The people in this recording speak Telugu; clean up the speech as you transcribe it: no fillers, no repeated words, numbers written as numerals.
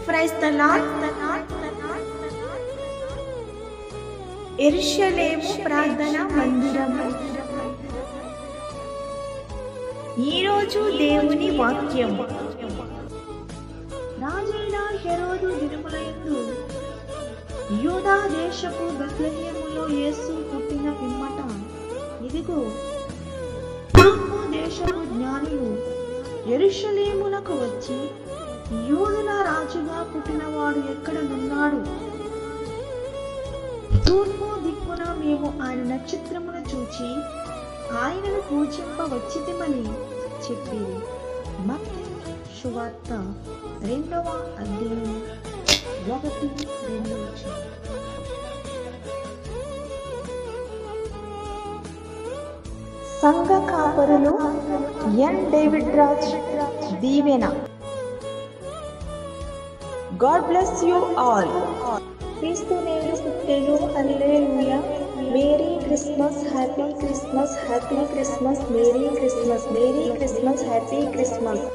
Praise the lord. యెరూషలేము ప్రార్థన మందిరము. ఈరోజు దేవుని వాక్యము. రాజైన హెరోదు దినములయందు యూదా దేశపు బెత్లెహేములో యేసు పుట్టిన పిమ్మట, ఇదిగో తూర్పు దేశపు జ్ఞానులు యెరూషలేమునకు వచ్చి, యూదుల రాజుగా పుట్టినవాడు ఎక్కడనున్నాడు? తూర్పు దిక్కున మేము ఆయన నక్షత్రమును చూచి ఆయనను పూజింపవచ్చితిమని చెప్పిరి. మత్తయి సువార్త 2వ అధ్యాయం 1-2 వచనం. సంఘ కాపరులు ఎన్. డేవిడ్ రాజ్ దీవెన. God bless you all. క్రీస్తు నేడు పుట్టెను. Hallelujah. Merry Christmas, happy Christmas, happy Christmas, merry Christmas, merry Christmas, happy Christmas.